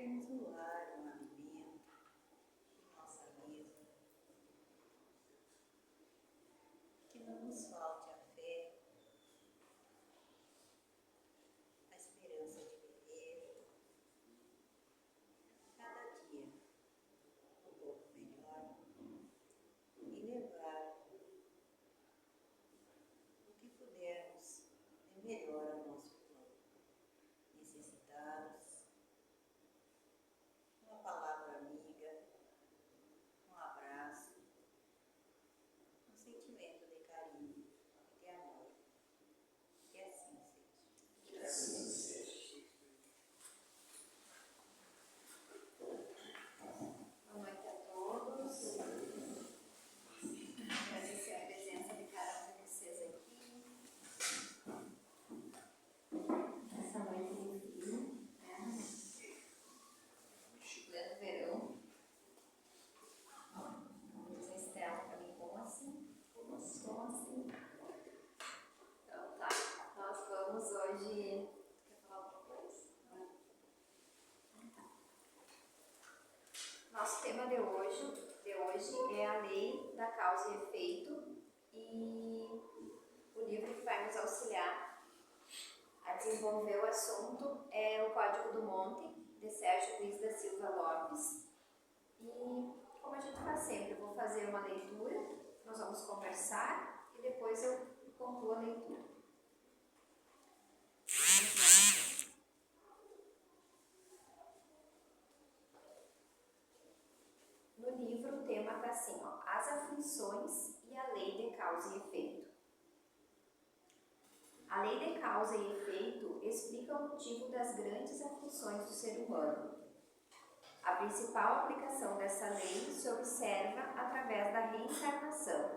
termos o ar, um alimento em nossa mesa, que não nos falte a fé, a esperança de viver cada dia um pouco melhor e levar o que pudermos de melhor ao nosso plano. Necessitados, uma palavra amiga, um abraço, um sentimento de carinho e de amor. Que assim seja. Que assim seja. Boa noite a todos. Agradecer a presença de cada um de vocês aqui. Essa noite de frio, né? Pleno verão. Diz a Estela para mim, como assim? Como assim? Então tá, nós vamos hoje. Quer falar alguma coisa? Nosso tema de hoje é a lei da causa e efeito, e o livro que vai nos auxiliar a desenvolver o assunto é o Código do Monte, de Sérgio Luiz da Silva Lopes. E como a gente faz sempre, eu vou fazer uma leitura, nós vamos conversar e depois eu concluo a leitura. No livro o tema está assim, ó, as aflições e a lei de causa e efeito. A lei de causa e efeito explica o motivo das grandes aflições do ser humano. A principal aplicação dessa lei se observa através da reencarnação,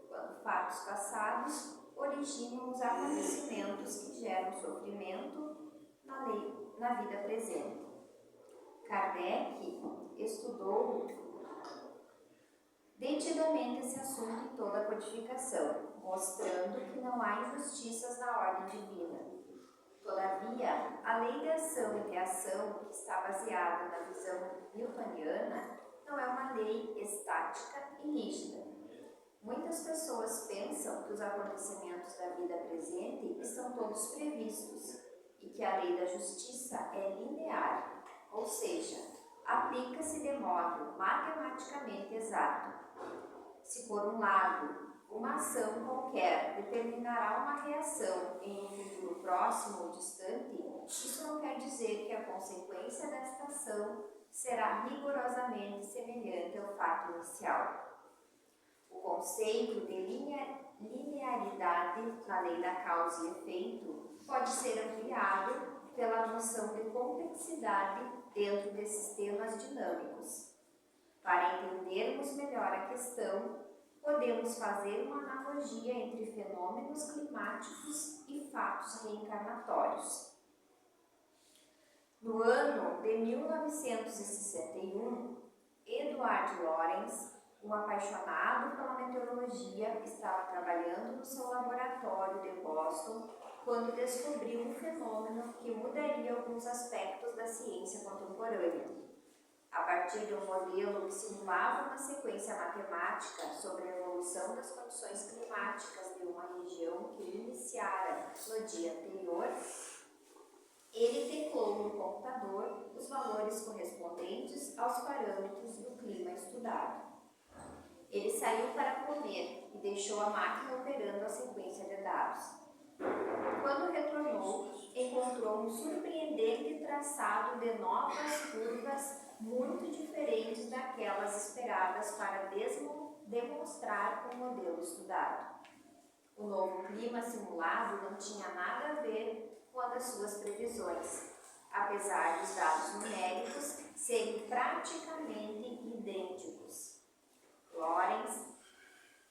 quando fatos passados originam os acontecimentos que geram sofrimento na vida presente. Kardec estudou detidamente esse assunto em toda a codificação, mostrando que não há injustiças na ordem divina. Todavia, a lei de ação e reação, que está baseada na visão newtoniana, não é uma lei estática e rígida. Muitas pessoas pensam que os acontecimentos da vida presente estão todos previstos e que a lei da justiça é linear, ou seja, aplica-se de modo matematicamente exato. Se por um lado uma ação qualquer determinará uma reação em um futuro próximo ou distante, isso não quer dizer que a consequência desta ação será rigorosamente semelhante ao fato inicial. O conceito de linearidade na lei da causa e efeito pode ser ampliado pela noção de complexidade dentro de sistemas dinâmicos. Para entendermos melhor a questão, podemos fazer uma analogia entre fenômenos climáticos e fatos reencarnatórios. No ano de 1961, Edward Lorenz, um apaixonado pela meteorologia, estava trabalhando no seu laboratório de Boston quando descobriu um fenômeno que mudaria alguns aspectos da ciência contemporânea. A partir de um modelo que simulava uma sequência matemática sobre a evolução das condições climáticas de uma região que iniciara no dia anterior, ele teclou no computador os valores correspondentes aos parâmetros do clima estudado. Ele saiu para comer e deixou a máquina operando a sequência de dados. Quando retornou, encontrou um surpreendente traçado de novas curvas muito diferentes daquelas esperadas para demonstrar o modelo estudado. O novo clima simulado não tinha nada a ver com a das suas previsões, apesar dos dados numéricos serem praticamente idênticos. Lorenz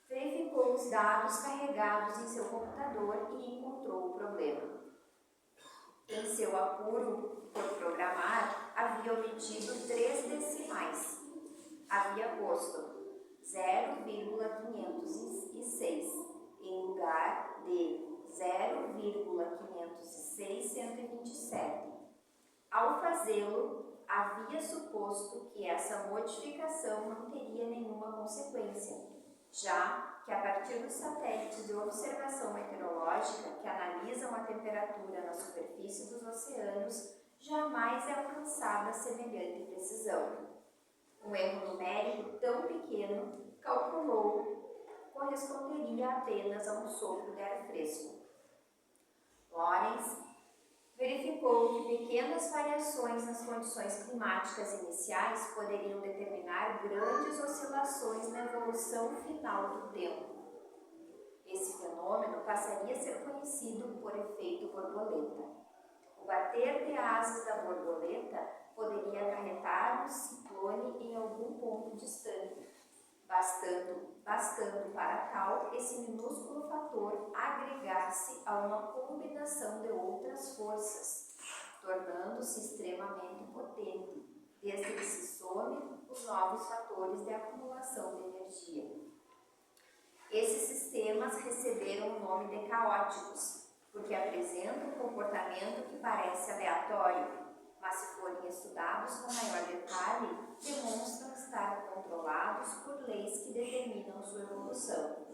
verificou os dados carregados em seu computador e encontrou o problema. Em seu apuro por programar, havia omitido 3 decimais. Havia posto 0,506 em lugar de 0,506127. Ao fazê-lo, havia suposto que essa modificação não teria nenhuma consequência, já que a partir dos satélites de observação meteorológica que analisam a temperatura na superfície dos oceanos, jamais é alcançada semelhante precisão. Um erro numérico tão pequeno, calculou, corresponderia apenas a um sopro de ar fresco. Lorenz verificou que pequenas variações nas condições climáticas iniciais poderiam determinar grandes oscilações na evolução final do tempo. Esse fenômeno passaria a ser conhecido por efeito borboleta. O bater de asas da borboleta poderia acarretar um ciclone em algum ponto distante, bastando para tal esse minúsculo fator agregar-se a uma combinação de outras forças, tornando-se extremamente potente, desde que se some os novos fatores de acumulação de energia. Esses sistemas receberam o nome de caóticos, porque apresentam um comportamento que parece aleatório, mas se forem estudados com maior detalhe, demonstram estar controlados por leis que determinam sua evolução.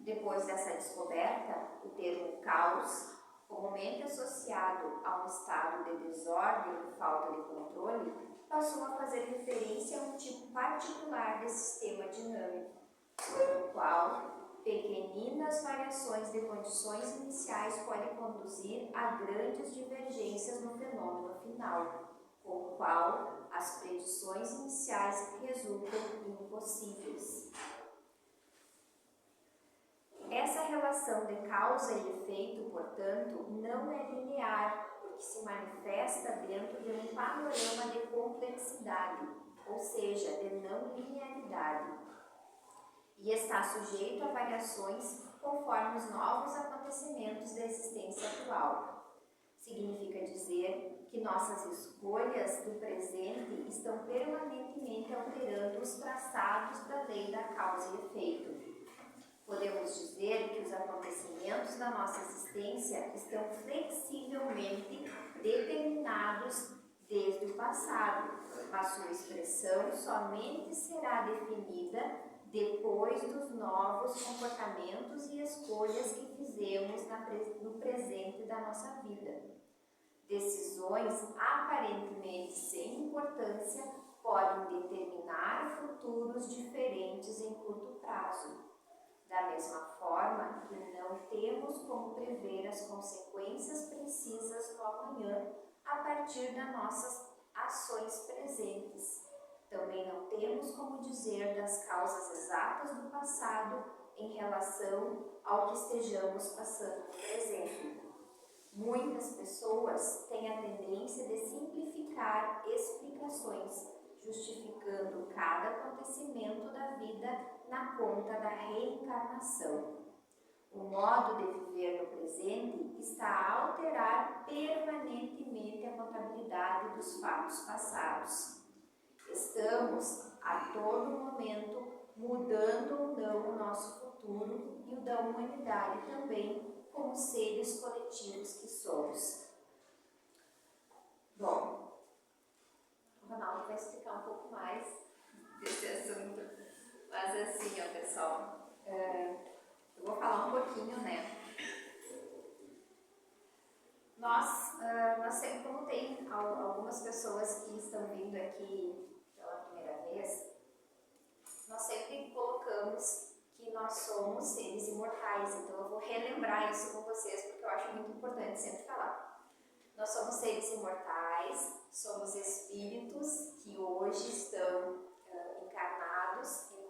Depois dessa descoberta, o termo caos, comumente associado a um estado de desordem e falta de controle, passou a fazer referência a um tipo particular de sistema dinâmico, no qual pequeninas variações de condições iniciais podem conduzir a grandes divergências no fenômeno final, com o qual as predições iniciais resultam impossíveis. Essa relação de causa e efeito, portanto, não é linear, porque se manifesta dentro de um panorama de complexidade, ou seja, de não linearidade, e está sujeito a variações conforme os novos acontecimentos da existência atual. Significa dizer que nossas escolhas do presente estão permanentemente alterando os traçados da lei da causa e efeito. Podemos dizer que os acontecimentos da nossa existência estão flexivelmente determinados desde o passado, mas sua expressão somente será definida depois dos novos comportamentos e escolhas que fizemos no presente da nossa vida. Decisões aparentemente sem importância podem determinar futuros diferentes em curto prazo. Da mesma forma que não temos como prever as consequências precisas no amanhã a partir das nossas ações presentes. Também não temos como dizer das causas exatas do passado em relação ao que estejamos passando no presente. Muitas pessoas têm a tendência de simplificar explicações, justificando cada acontecimento da vida na conta da reencarnação. O modo de viver no presente está a alterar permanentemente a contabilidade dos fatos passados. Estamos, a todo momento, mudando ou não o nosso futuro e o da humanidade também, como seres coletivos que somos. Bom, o Ronaldo vai explicar um pouco mais desse assunto, mas assim, ó, pessoal, eu vou falar um pouquinho, né? Nós sempre, como tem algumas pessoas que estão vindo aqui pela primeira vez, nós sempre colocamos que nós somos seres imortais, então eu vou relembrar isso com vocês porque eu acho muito importante sempre falar. Nós somos seres imortais, somos espíritos que hoje estão encarnados em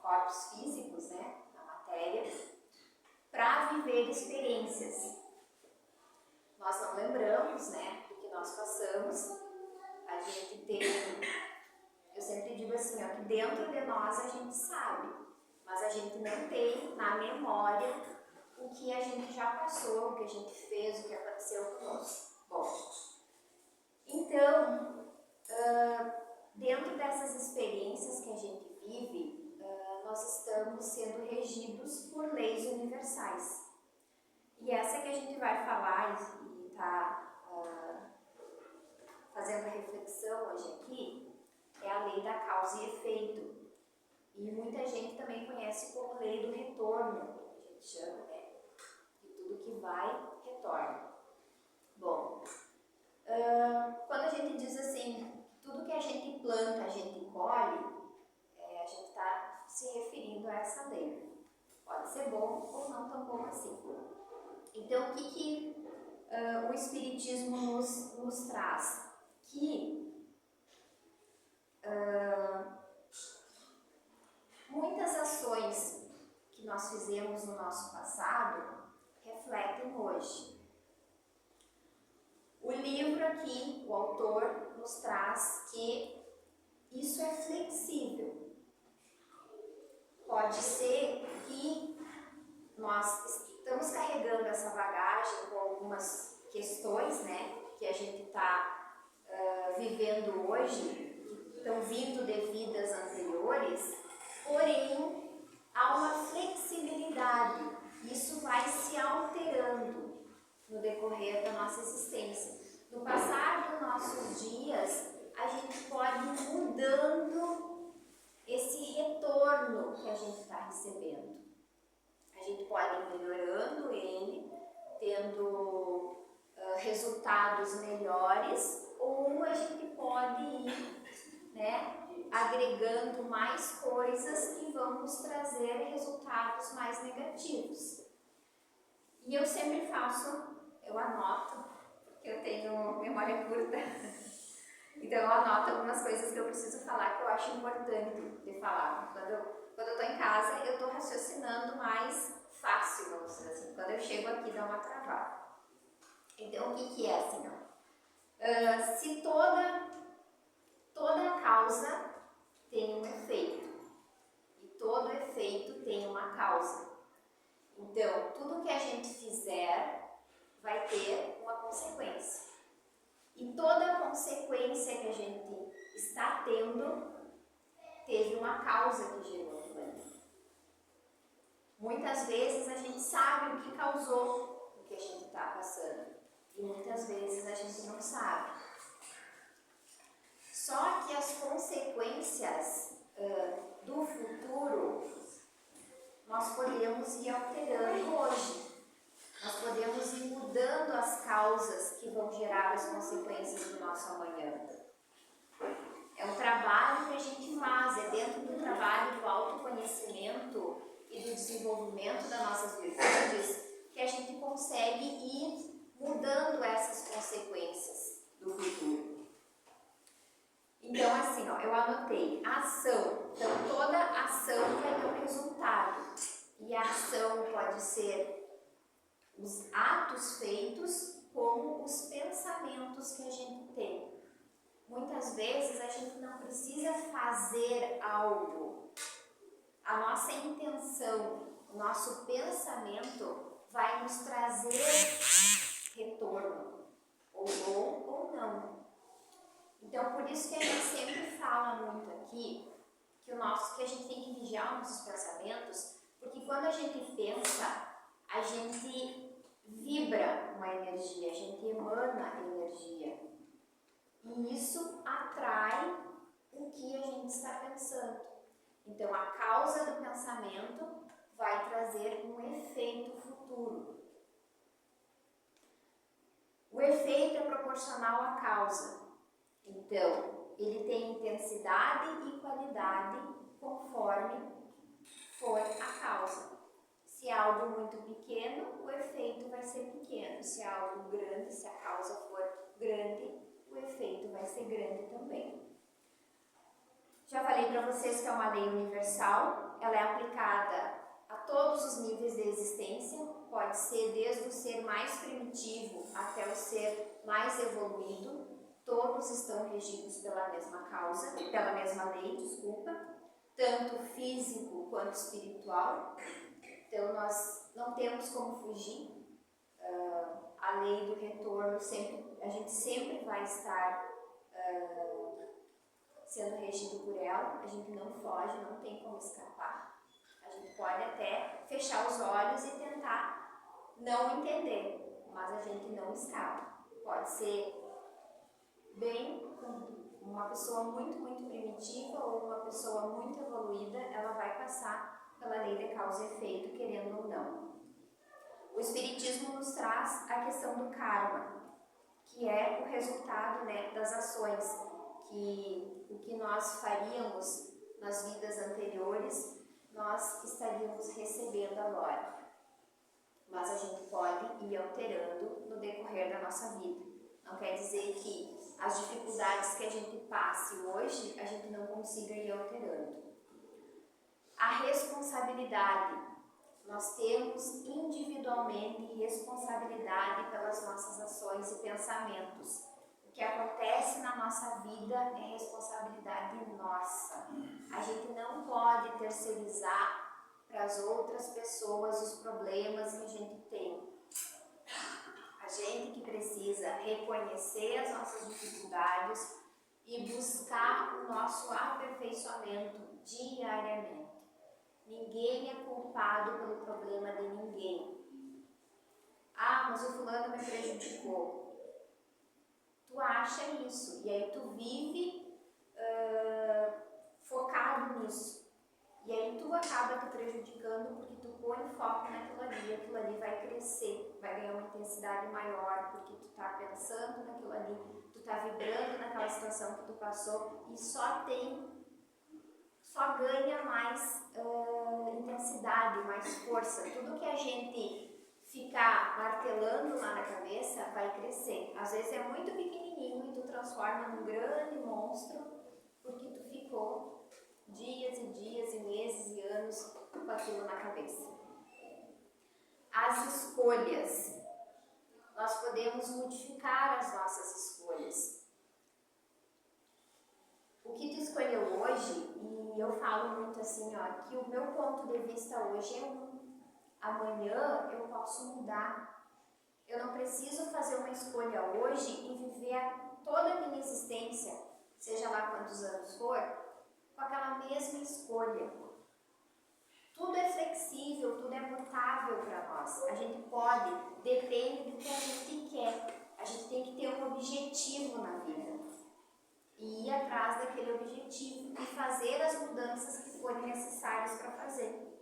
corpos físicos, né, na matéria, para viver experiências. Nós não lembramos, né, do que nós passamos. A gente tem, eu sempre digo assim, ó, que dentro de nós a gente sabe, mas a gente não tem na memória o que a gente já passou, o que a gente fez, o que aconteceu conosco. Bom, então, dentro dessas experiências que a gente vive, nós estamos sendo regidos por leis universais. E essa que a gente vai falar e está fazendo a reflexão hoje aqui é a lei da causa e efeito. E muita gente também conhece como lei do retorno, que a gente chama, né? Que tudo que vai, retorna. Bom, quando a gente diz assim, tudo que a gente planta, a gente colhe, a gente está se referindo a essa lei. Pode ser bom ou não tão bom assim. Então, o que o Espiritismo nos traz? Que muitas ações que nós fizemos no nosso passado refletem hoje. O livro aqui, o autor, nos traz que isso é flexível. Pode ser que nós estamos carregando essa bagagem com algumas questões, né, que a gente está vivendo hoje, que estão vindo de vidas anteriores, porém há uma flexibilidade. Isso vai se alterando no decorrer da nossa existência. No passar dos nossos dias, a gente pode ir mudando esse retorno que a gente está recebendo. A gente pode ir melhorando ele, tendo resultados melhores, ou a gente pode ir, né, agregando mais coisas que vão nos trazer resultados mais negativos. E eu sempre eu anoto, porque eu tenho memória curta, então eu anoto algumas coisas que eu preciso falar que eu acho importante de falar. Quando eu estou em casa, eu estou raciocinando mais fácil, vamos dizer assim. Quando eu chego aqui, dá uma travada. Então, o que é assim? Se toda causa tem um efeito, e todo efeito tem uma causa. Então, tudo que a gente fizer vai ter uma consequência. E toda consequência que a gente está tendo, teve uma causa que gerou aquilo ali. Muitas vezes a gente sabe o que causou o que a gente está passando. E muitas vezes a gente não sabe. Só que as consequências do futuro, nós podemos ir alterando hoje. Nós podemos ir mudando as causas que vão gerar as consequências do nosso amanhã. É um trabalho que a gente faz, é dentro do trabalho do autoconhecimento e do desenvolvimento das nossas virtudes que a gente consegue ir mudando essas consequências do futuro. Então, assim, eu anotei ação. Então, toda ação vai ter um resultado. E a ação pode ser os atos feitos como os pensamentos que a gente tem. Muitas vezes a gente não precisa fazer algo. A nossa intenção, o nosso pensamento vai nos trazer retorno, ou bom ou não. Então, por isso que a gente sempre fala muito aqui que a gente tem que vigiar os nossos pensamentos, porque quando a gente pensa, a gente vibra uma energia, a gente emana energia. E isso atrai o que a gente está pensando. Então, a causa do pensamento vai trazer um efeito futuro. O efeito é proporcional à causa. Então, ele tem intensidade e qualidade conforme for a causa. Se é algo muito pequeno, o efeito vai ser pequeno. Se é algo grande, se a causa for grande, o efeito vai ser grande também. Já falei para vocês que é uma lei universal, ela é aplicada a todos os níveis de existência, pode ser desde o ser mais primitivo até o ser mais evoluído, todos estão regidos pela mesma causa, pela mesma lei, tanto físico quanto espiritual. Então, nós não temos como fugir. A lei do retorno, a gente sempre vai estar sendo regido por ela, a gente não foge, não tem como escapar. A gente pode até fechar os olhos e tentar não entender, mas a gente não escapa. Pode ser uma pessoa muito, muito primitiva ou uma pessoa muito evoluída, ela vai passar pela lei de causa e efeito, querendo ou não. O Espiritismo nos traz a questão do karma, que é o resultado, né, das ações, que o que nós faríamos nas vidas anteriores, nós estaríamos recebendo agora. Mas a gente pode ir alterando no decorrer da nossa vida. Não quer dizer que as dificuldades que a gente passe hoje, a gente não consiga ir alterando. A responsabilidade. Nós temos individualmente responsabilidade pelas nossas ações e pensamentos. O que acontece na nossa vida é responsabilidade nossa. A gente não pode terceirizar para as outras pessoas os problemas que a gente tem. A gente que precisa reconhecer as nossas dificuldades e buscar o nosso aperfeiçoamento diariamente. Ninguém é culpado pelo problema de ninguém. Ah, mas o fulano me prejudicou. Tu acha isso e aí tu vive focado nisso. E aí tu acaba te prejudicando porque tu põe foco naquilo ali, e aquilo ali vai crescer, vai ganhar uma intensidade maior, porque tu tá pensando naquilo ali, tu tá vibrando naquela situação que tu passou e só ganha mais intensidade, mais força. Tudo que a gente ficar martelando lá na cabeça vai crescer. Às vezes é muito pequenininho e tu transforma num grande monstro porque tu ficou dias e dias e meses e anos com aquilo na cabeça. As escolhas. Nós podemos modificar as nossas escolhas. O que tu escolheu hoje, e eu falo muito assim, ó, que o meu ponto de vista hoje é um. Amanhã eu posso mudar. Eu não preciso fazer uma escolha hoje e viver toda a minha existência, seja lá quantos anos for, com aquela mesma escolha. Tudo é flexível, tudo é mutável para nós. A gente pode, depende do que a gente quer. A gente tem que ter um objetivo na vida. E ir atrás daquele objetivo e fazer as mudanças que forem necessárias para fazer.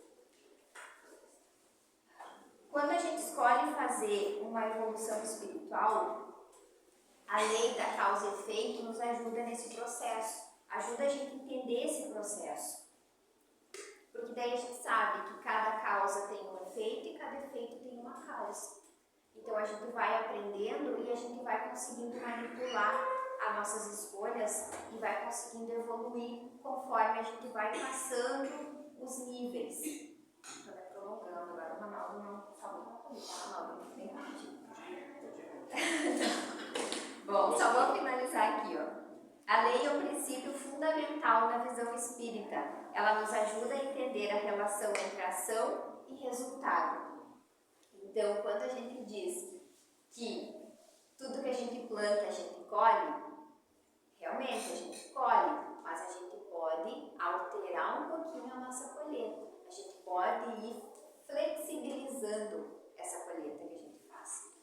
Quando a gente escolhe fazer uma evolução espiritual, a lei da causa e efeito nos ajuda nesse processo, ajuda a gente a entender esse processo. Porque daí a gente sabe que cada causa tem um efeito e cada efeito tem uma causa. Então a gente vai aprendendo e a gente vai conseguindo manipular as nossas escolhas e vai conseguindo evoluir conforme a gente vai passando os níveis. Estou me prolongando, agora o Ronaldo não falou uma coisa, Ronaldo, nem rápido. Bom, só vou finalizar aqui, ó. A lei é um princípio fundamental na visão espírita. Ela nos ajuda a entender a relação entre ação e resultado. Então, quando a gente diz que tudo que a gente planta, a gente colhe, realmente a gente colhe, mas a gente pode alterar um pouquinho a nossa colheita. A gente pode ir flexibilizando essa colheita que a gente faz.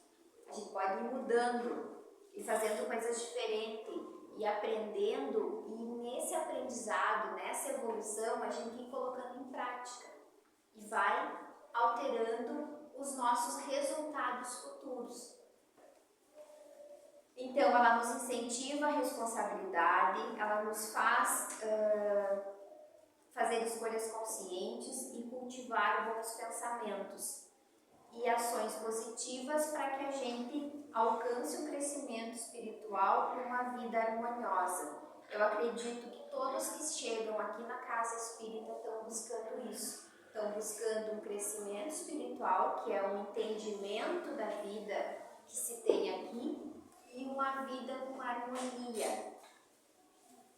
A gente pode ir mudando e fazendo coisas diferentes e aprendendo, e nesse aprendizado, nessa evolução, a gente ir colocando em prática e vai alterando os nossos resultados futuros. Então, ela nos incentiva a responsabilidade, ela nos faz fazer escolhas conscientes e cultivar bons pensamentos e ações positivas para que a gente alcance o crescimento espiritual e uma vida harmoniosa. Eu acredito que todos que chegam aqui na Casa Espírita estão buscando isso. Estão buscando um crescimento espiritual, que é um entendimento da vida que se tem aqui, e uma vida com harmonia.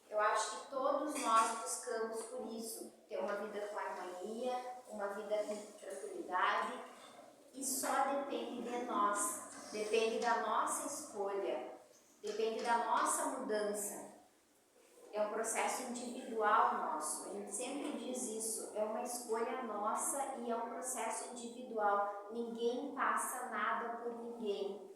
Eu acho que todos nós buscamos por isso, ter uma vida com harmonia, uma vida com tranquilidade, e só depende de nós, depende da nossa escolha, depende da nossa mudança. É um processo individual nosso, a gente sempre diz isso, é uma escolha nossa e é um processo individual. Ninguém passa nada por ninguém.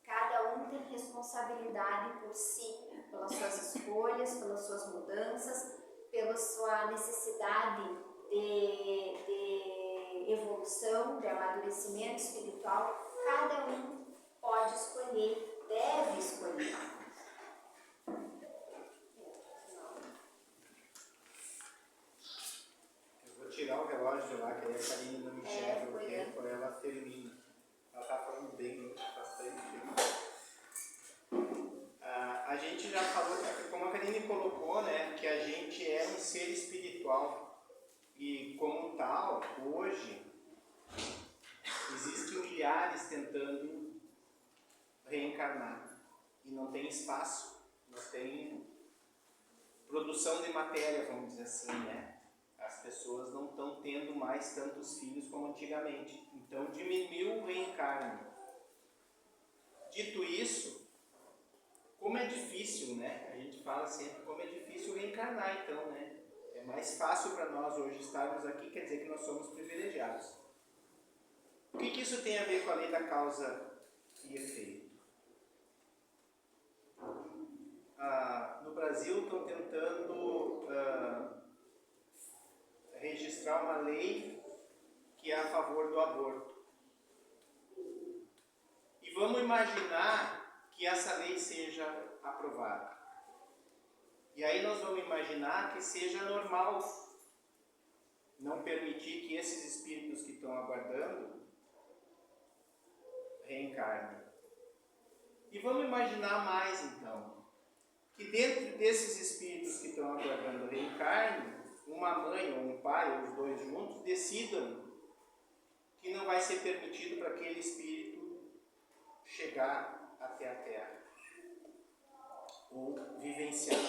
Cada um tem responsabilidade por si, pelas suas escolhas, pelas suas mudanças, pela sua necessidade de evolução, de amadurecimento espiritual. Cada um pode escolher, deve escolher. Eu vou tirar o relógio lá, que aí a Karine não enxerga o tempo, aí ela termina. Ela está falando bem, bastante. A gente já falou, como a Karine colocou, né, que a gente é um ser espiritual. E como tal, hoje, existem milhares tentando reencarnar. E não tem espaço, não tem produção de matéria, vamos dizer assim, né? As pessoas não estão tendo mais tantos filhos como antigamente. Então diminuiu o reencarne. Dito isso, como é difícil, né? A gente fala sempre como é difícil reencarnar, então, né? É mais fácil para nós hoje estarmos aqui, quer dizer que nós somos privilegiados. O que isso tem a ver com a lei da causa e efeito? No Brasil estão tentando registrar uma lei que é a favor do aborto. E vamos imaginar que essa lei seja aprovada. E aí nós vamos imaginar que seja normal não permitir que esses espíritos que estão aguardando reencarnem. E vamos imaginar mais então, que dentro desses espíritos que estão aguardando reencarne, uma mãe ou um pai, ou os dois juntos, decidam que não vai ser permitido para aquele espírito chegar até a Terra ou vivenciar.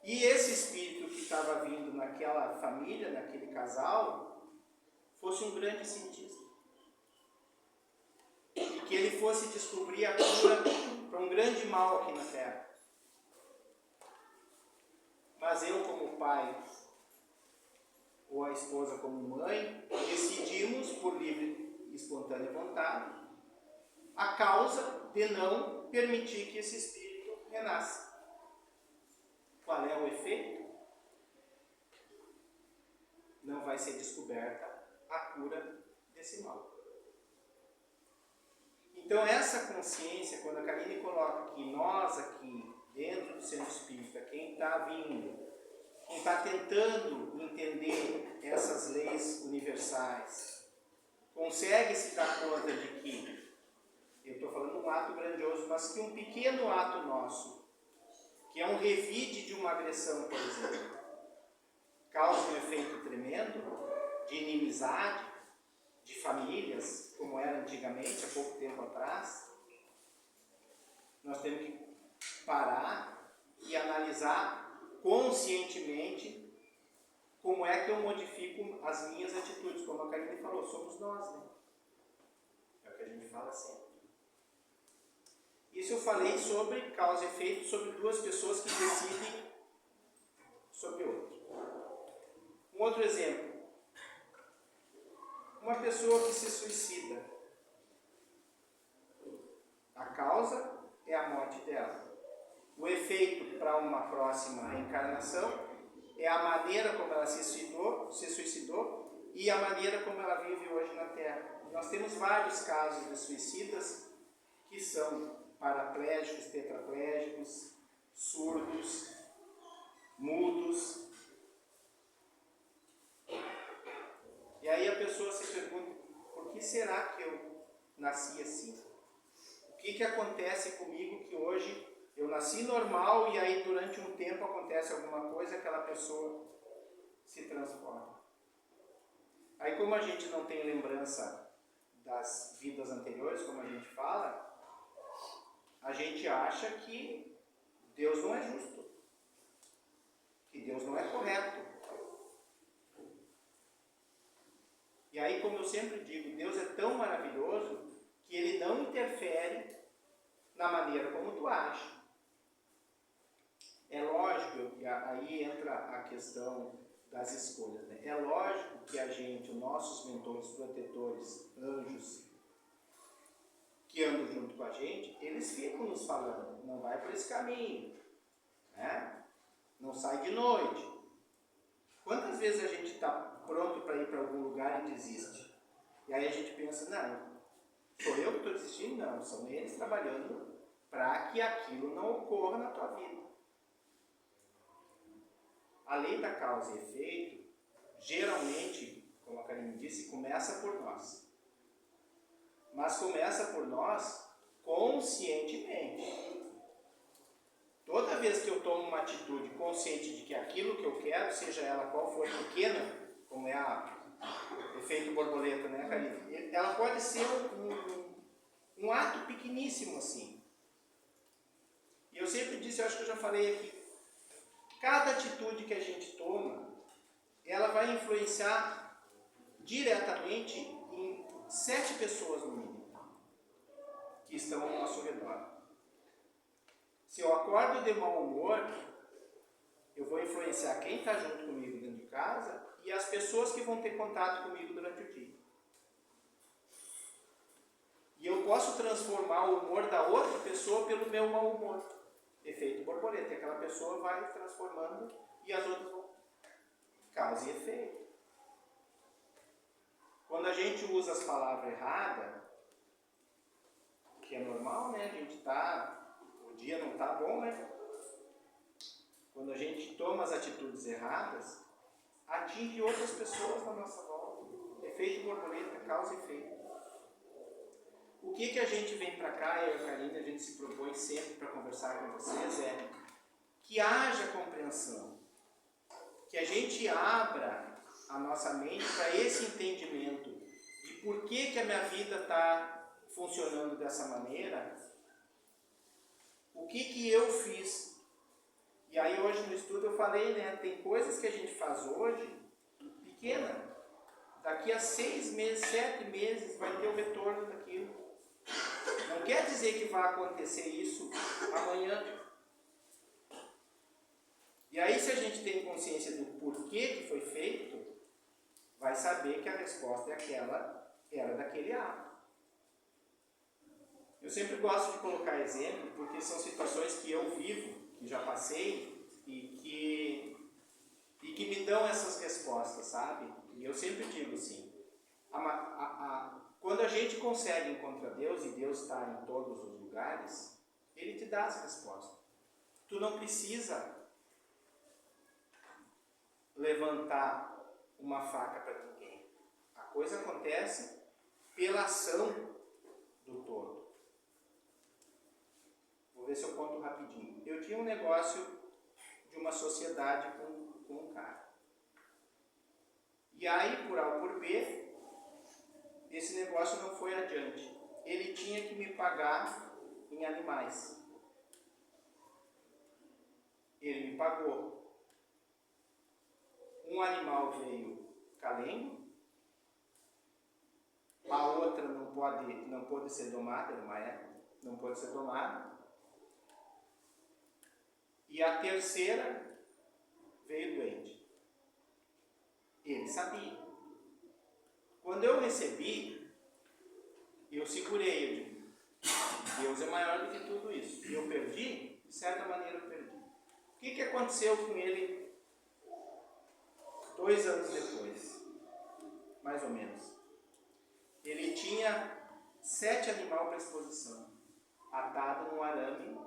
E esse espírito que estava vindo naquela família, naquele casal, fosse um grande cientista. E que ele fosse descobrir a cura para um grande mal aqui na Terra. Mas eu, como pai, ou a esposa como mãe, decidimos, por livre e espontânea vontade, a causa de não permitir que esse espírito renasça. Qual é o efeito? Não vai ser descoberta a cura desse mal. Então essa consciência, quando a Karine coloca que nós aqui, dentro do centro espírita, quem está vindo, quem está tentando entender essas leis universais, consegue se dar conta de que, eu estou falando de um ato grandioso, mas que um pequeno ato nosso, que é um revide de uma agressão, por exemplo, causa um efeito tremendo de inimizade, de famílias, como era antigamente, há pouco tempo atrás. Nós temos que parar e analisar conscientemente como é que eu modifico as minhas atitudes. Como a Karine falou, somos nós, né? É o que a gente fala sempre. Isso eu falei sobre causa e efeito, sobre duas pessoas que decidem sobre outra. Um outro exemplo. Uma pessoa que se suicida. A causa é a morte dela. O efeito para uma próxima reencarnação é a maneira como ela se suicidou e a maneira como ela vive hoje na Terra. Nós temos vários casos de suicidas que são paraplégicos, tetraplégicos, surdos, mudos. E aí a pessoa se pergunta, por que será que eu nasci assim? O que acontece comigo que hoje eu nasci normal e aí durante um tempo acontece alguma coisa, aquela pessoa se transforma. Aí como a gente não tem lembrança das vidas anteriores, como a gente fala, a gente acha que Deus não é justo, que Deus não é correto. E aí, como eu sempre digo, Deus é tão maravilhoso que Ele não interfere na maneira como tu acha. É lógico, e aí entra a questão das escolhas, né? É lógico que a gente, os nossos mentores, protetores, anjos, que andam junto com a gente, eles ficam nos falando, não vai por esse caminho, né? Não sai de noite. Quantas vezes a gente está pronto para ir para algum lugar e desiste? E aí a gente pensa, não, sou eu que estou desistindo? Não, são eles trabalhando para que aquilo não ocorra na tua vida. A lei da causa e efeito, geralmente, como a Karine disse, começa por nós. Mas começa por nós conscientemente. Toda vez que eu tomo uma atitude consciente de que aquilo que eu quero, seja ela qual for pequena, como é o efeito borboleta, né, Karine? Ela pode ser um ato pequeníssimo assim. E eu sempre disse, eu acho que eu já falei aqui, cada atitude que a gente toma, ela vai influenciar diretamente em 7 pessoas no mínimo, que estão ao nosso redor. Se eu acordo de mau humor, eu vou influenciar quem está junto comigo dentro de casa e as pessoas que vão ter contato comigo durante o dia. E eu posso transformar o humor da outra pessoa pelo meu mau humor. Efeito borboleta. Aquela pessoa vai transformando e as outras vão. Causa e efeito. Quando a gente usa as palavras erradas, que é normal, né? A gente o dia não está bom, né? Quando a gente toma as atitudes erradas, atinge outras pessoas na nossa volta. Efeito borboleta, causa e efeito. O que a gente vem para cá, eu e a Karine, a gente se propõe sempre para conversar com vocês, é que haja compreensão. Que a gente abra a nossa mente para esse entendimento de por que a minha vida está funcionando dessa maneira, o que eu fiz. E aí hoje no estudo eu falei, né, tem coisas que a gente faz hoje, pequena, daqui a 6 meses, 7 meses vai ter o retorno daquilo. Não quer dizer que vai acontecer isso amanhã. E aí se a gente tem consciência do porquê que foi feito, vai saber que a resposta é aquela, era daquele ato. Eu sempre gosto de colocar exemplo, porque são situações que eu vivo, que já passei, e que me dão essas respostas, sabe? E eu sempre digo assim, quando a gente consegue encontrar Deus, e Deus está em todos os lugares, Ele te dá as respostas. Tu não precisa levantar uma faca para ninguém. A coisa acontece pela ação do todo. Vou ver se eu conto rapidinho. Eu tinha um negócio de uma sociedade com um cara. E aí, por A ou por B, esse negócio não foi adiante. Ele tinha que me pagar em animais. Ele me pagou. Um animal veio calengo, a outra não pode ser domada, não pode ser domada, e a terceira veio doente. Ele sabia. Quando eu recebi, eu segurei, eu digo, Deus é maior do que tudo isso. E eu perdi, de certa maneira eu perdi. O que aconteceu com ele 2 anos depois? Mais ou menos. Ele tinha 7 animais para exposição, atado num arame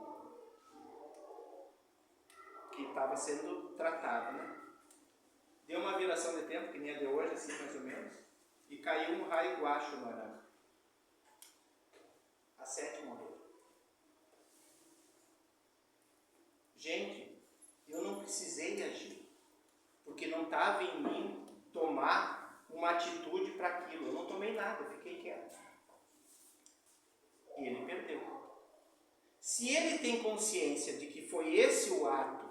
que estava sendo tratado, né? Deu uma viração de tempo, que nem a de hoje, assim mais ou menos, e caiu um raio guacho no arame. As 7 morreram. Gente, eu não precisei agir, porque não estava em mim tomar uma atitude para aquilo. Eu não tomei nada, eu fiquei quieto. E ele perdeu. Se ele tem consciência de que foi esse o ato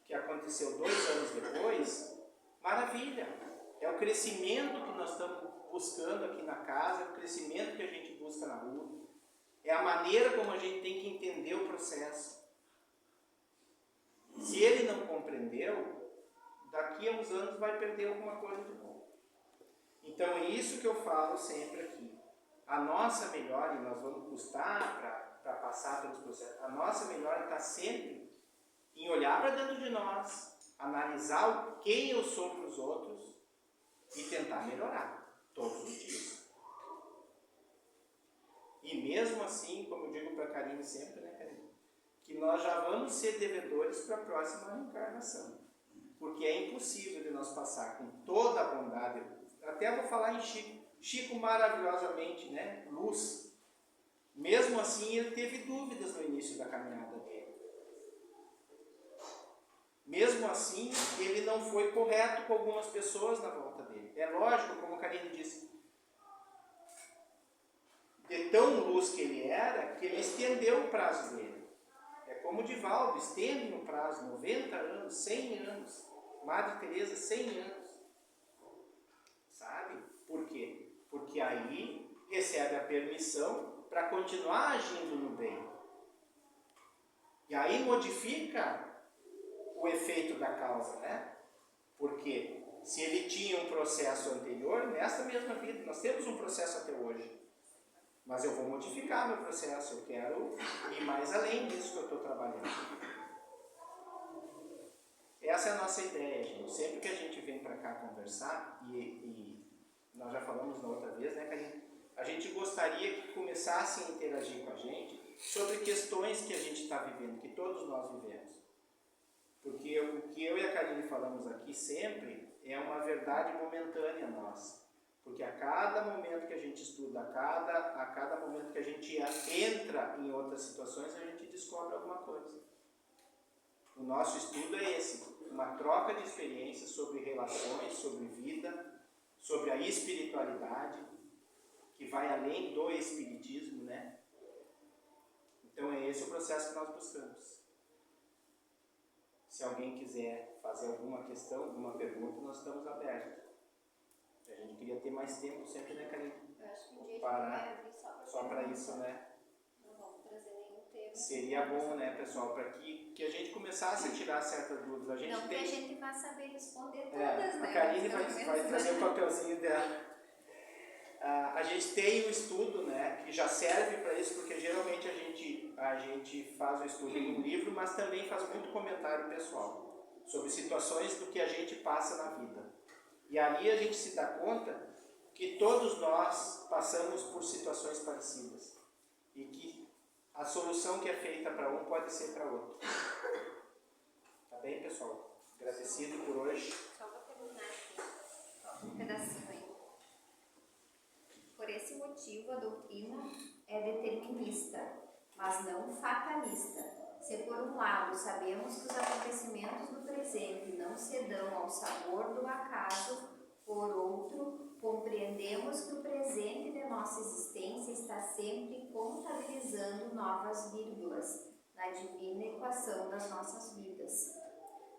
que aconteceu 2 anos depois, maravilha. É o crescimento que nós estamos buscando aqui na casa, é o crescimento que a gente busca na rua. É a maneira como a gente tem que entender o processo. Se ele não compreendeu, daqui a uns anos vai perder alguma coisa de bom. Então é isso que eu falo sempre aqui. a nossa melhora, e nós vamos custar para passar pelos processos, a nossa melhora está sempre em olhar para dentro de nós, analisar quem eu sou para os outros e tentar melhorar todos os dias. E mesmo assim, como eu digo para a Karine sempre, né, Karine? Que nós já vamos ser devedores para a próxima encarnação. Porque é impossível de nós passar com toda a bondade. Até vou falar em Chico. Chico maravilhosamente, né? Luz. Mesmo assim, ele teve dúvidas no início da caminhada dele. Mesmo assim, ele não foi correto com algumas pessoas na volta dele. É lógico, como a Karine disse, de tão luz que ele era, que ele estendeu o prazo dele. É como o Divaldo, estende no prazo, 90 anos, 100 anos. Madre Teresa, 100 anos. Sabe? Por quê? Porque aí recebe a permissão para continuar agindo no bem. E aí modifica o efeito da causa, né? Porque se ele tinha um processo anterior, nessa mesma vida, nós temos um processo até hoje. Mas eu vou modificar meu processo, eu quero ir mais além disso que eu estou trabalhando. Essa é a nossa ideia, gente. Sempre que a gente vem para cá conversar, e nós já falamos na outra vez, né, Karine? A gente gostaria que começassem a interagir com a gente sobre questões que a gente está vivendo, que todos nós vivemos. Porque o que eu e a Karine falamos aqui sempre é uma verdade momentânea nossa. Porque a cada momento que a gente estuda, a cada momento que a gente entra em outras situações, a gente descobre alguma coisa. O nosso estudo é esse, uma troca de experiências sobre relações, sobre vida, sobre a espiritualidade, que vai além do espiritismo, né? Então é esse o processo que nós buscamos. Se alguém quiser fazer alguma questão, alguma pergunta, nós estamos abertos. A gente queria ter mais tempo sempre, né, Karine? Eu acho que um dia Parar a gente vai abrir só para isso, né? Não vamos trazer nenhum tema. Seria bom, né, pessoal, para que a gente começasse a tirar certas dúvidas. A gente Não que tem... a gente vá saber responder todas, né? A Karine Pelo vai menos, trazer o papelzinho dela. A gente tem um estudo, né, que já serve para isso, porque geralmente a gente faz o estudo em um livro, mas também faz muito comentário pessoal sobre situações do que a gente passa na vida. E ali a gente se dá conta que todos nós passamos por situações parecidas e que a solução que é feita para um pode ser para outro. Tá bem, pessoal? Agradecido por hoje. Só para terminar aqui. um pedacinho aí. Por esse motivo, a doutrina é determinista, mas não fatalista. Se por um lado sabemos que os acontecimentos do presente não se dão ao sabor do acaso, por outro, compreendemos que o presente de nossa existência está sempre contabilizando novas vírgulas na divina equação das nossas vidas.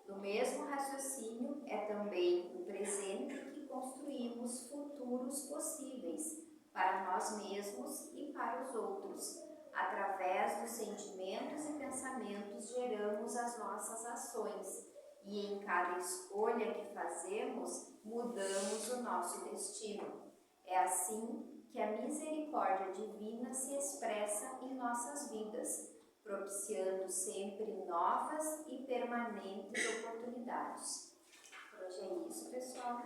No mesmo raciocínio é também o presente que construímos futuros possíveis para nós mesmos e para os outros. Através dos sentimentos e pensamentos geramos as nossas ações e em cada escolha que fazemos mudamos o nosso destino. É assim que a misericórdia divina se expressa em nossas vidas, propiciando sempre novas e permanentes oportunidades. Por hoje é isso, pessoal.